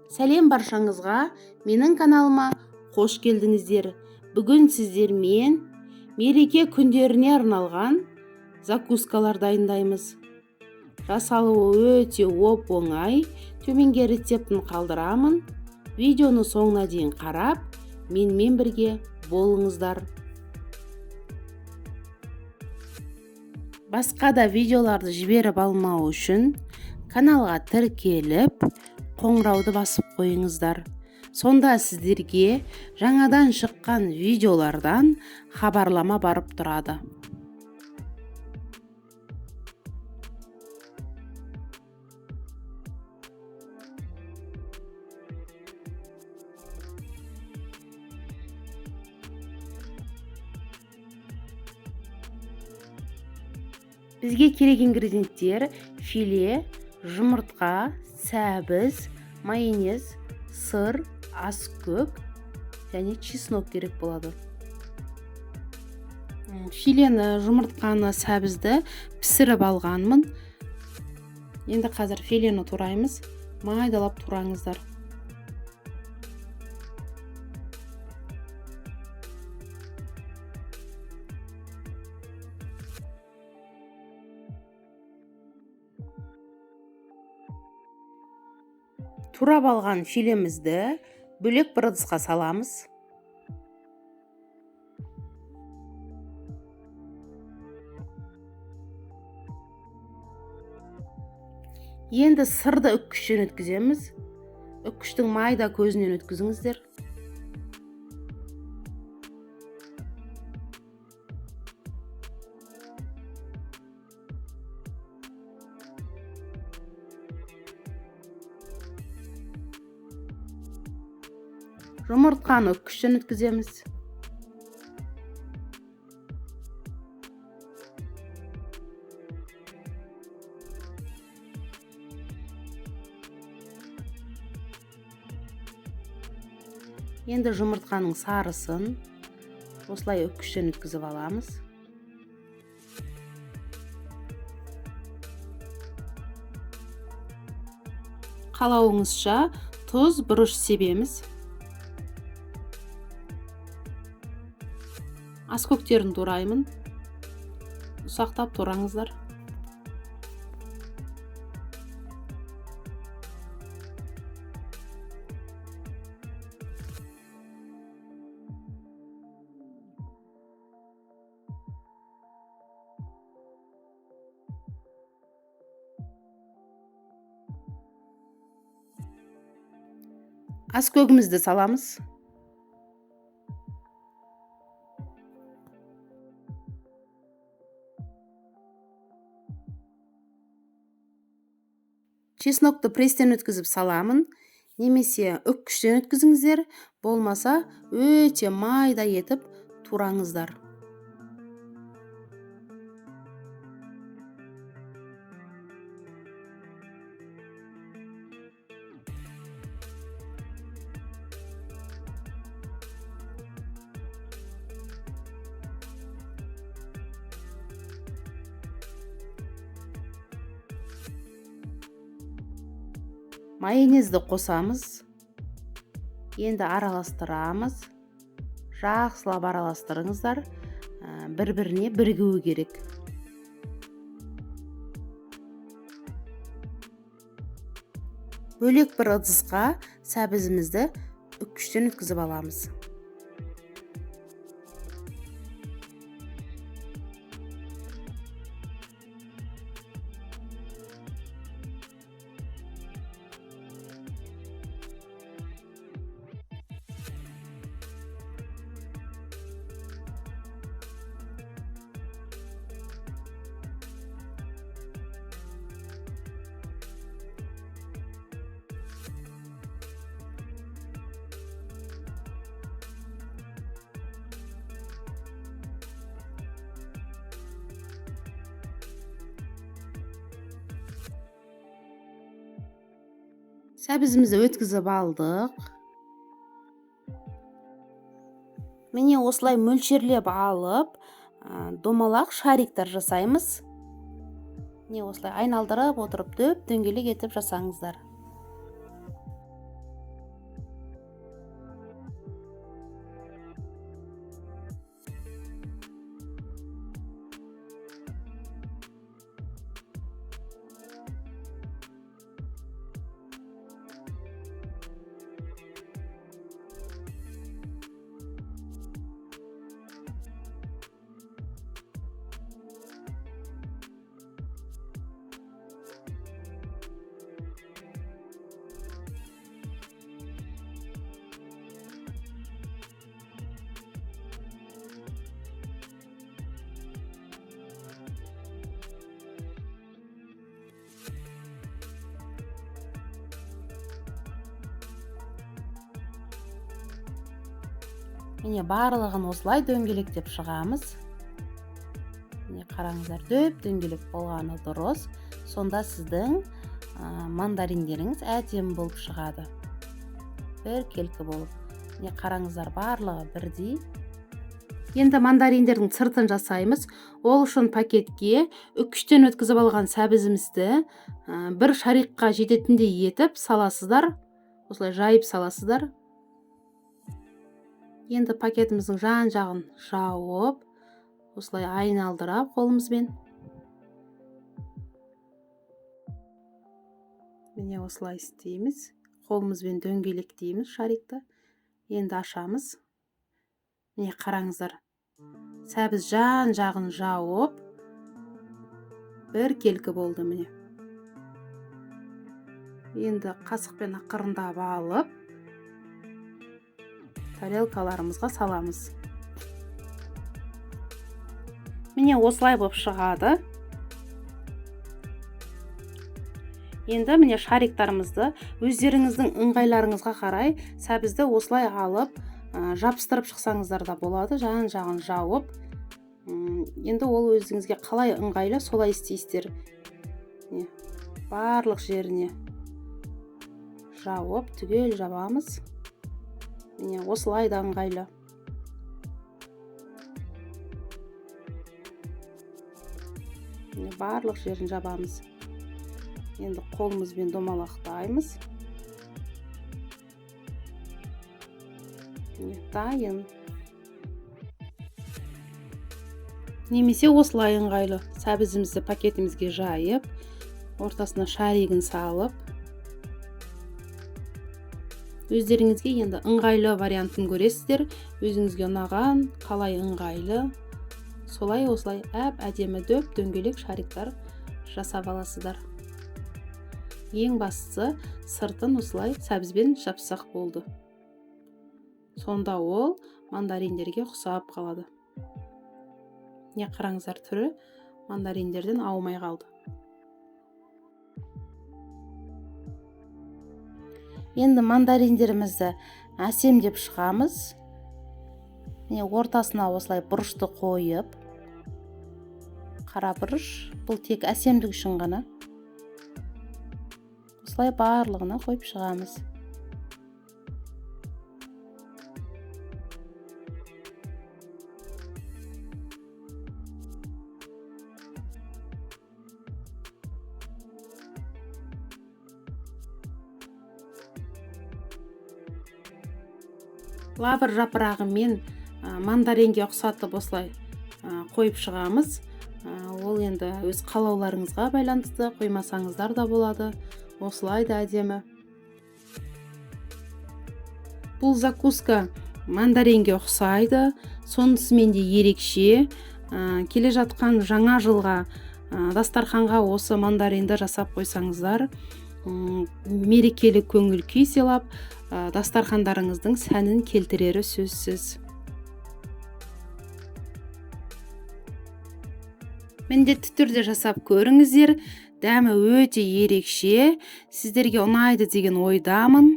Сәлем баршаңызға, менің каналыма қош келдіңіздер. Бүгін сіздермен мереке күндеріне арналған закускалар дайындаймыз. Жасалуы өте оп-оңай. Төменге рецептін қалдырамын. Видеоны соңына дейін қарап, менімен бірге болыңыздар. Басқа да видеоларды жіберіп алмау үшін каналға тіркеліп, қоңырауды басып қойыңыздар. Сонда сіздерге жаңадан шыққан видеолардан хабарлама барып тұрады. Бізге керек ингредиенттер: филе, жұмыртқа, сәбіз, майонез, сыр, аскөк және чеснок керек болады. Филені, жұмыртқаны, сәбізді пісіріп алғанмын. Енді қазір филені тураймыз. Майдалап тураңыздар. Турап алған филемізді бөлек бір ыдысқа саламыз. Енді сырды үккіштен өткіземіз. Үккіштің майда көзінен өткізіңіздер. Жұмыртқаны үккіштен өткіземіз. Енді жұмыртқаның сарысын осылай үккіштен өткізіп аламыз. Қалауыңызша тұз, бұрыш себеміз. Аскөктерін тураймын. Ұсақтап тураңыздар. Аскөгімізді саламыз. Чеснокты пресстен өткізіп саламын, немесе үккіштен өткізіңіздер, болмаса өте майда етіп тураңыздар. Майонезді қосамыз. Енді араластырамыз. Жақсылап араластырыңыздар. Бір-біріне бірігуі керек. Бөлек бір ыдысқа сәбізімізді үккіштен өткізіп аламыз. Сәбізімізді өткізіп алдық. Міне осылай мөлшерлеп алып, домалақ шариктар жасаймыз. Не осылай айналдырып отырып дөп дөңгелек етіп жасаңыздар. Міне барлығын осылай дөңгелектеп шығамыз. Міне қараңыздар, дөңгелек болғаны дұрыс. Сонда сіздің мандариндеріңіз әдемі болып шығады. Бір келкі болып. Міне қараңыздар, барлығы бірдей. Енді мандариндердің сыртын жасаймыз. Ол үшін пакетке үккіштен өткізіп алған сәбізімізді бір шарикқа жететіндей етіп саласыздар. Осылай жайып саласыздар. Енді пакетіміздің жан-жағын жауып, осылай айналдырап қолымызбен. Міне осылай істейміз. Қолымызбен дөңгелектейміз шарикті. Енді ашамыз. Міне қараңыздар. Сәбіз жан-жағын жауып, бір келкі болды міне. Енді қасықпен ақырындап алып, тарелкаларымызға саламыз. Міне осылай болып шығады. Енді міне шариктарымызды өздеріңіздің ыңғайларыңызға қарай сәбізді осылай алып, жабыстырып шықсаңыздар да болады, жан-жағын жауып. Енді ол өзіңізге қалай ыңғайлы, солай істейсіздер. Барлық жеріне жауып, түгел жабамыз. Міне осылай да ыңғайлы. Міне барлық жерін жабамыз. Енді қолымызбен домалақтаймыз. Дайын. Немесе осылай ыңғайлы. Сәбізімізді пакетімізге жайып, ортасына шаригін салып, өздеріңізге енді ыңғайлы вариантын көресіздер. Өзіңізге ұнаған, қалай ыңғайлы, солай осылай әдемі дөңгелек шариктар жасап аласыздар. Ең бастысы сыртын осылай сәбізбен жапсақ болды. Сонда ол мандариндерге ұқсап қалады. Не қараңыздар, түрі мандариндерден аумай қалды. Енді мандариндерімізді әсемдеп шығамыз. Міне ортасына осылай бұрышты қойып, қара бұрыш, бұл тек әсемдік үшін ғана. Осылай барлығына қойып шығамыз. Лавр жапырағымен мандаринге ұқсатып осылай қойып шығамыз. Ол енді өз қалауларыңызға байланысты, қоймасаңыздар да болады. Осылай да әдемі. Бұл закуска мандаринге ұқсайды, сонысымен де ерекше. Келе жатқан жаңа жылға дастарханға осы мандаринді жасап қойсаңыздар, мерекелік көңіл күй сыйлап, дастархандарыңыздың сәнін келтірері сөзсіз. Міндетті түрде жасап көріңіздер. Дәмі өте ерекше, сіздерге ұнайды деген ойдамын.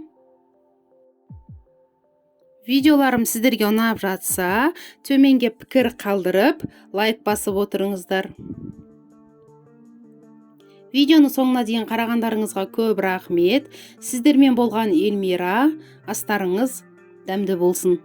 Видеоларым сіздерге ұнап жатса, төменге пікір қалдырып, лайк басып отырыңыздар. Видеоны соңына дейін қарағандарыңызға көп рахмет. Сіздермен болған Эльмира. Астарыңыз дәмді болсын.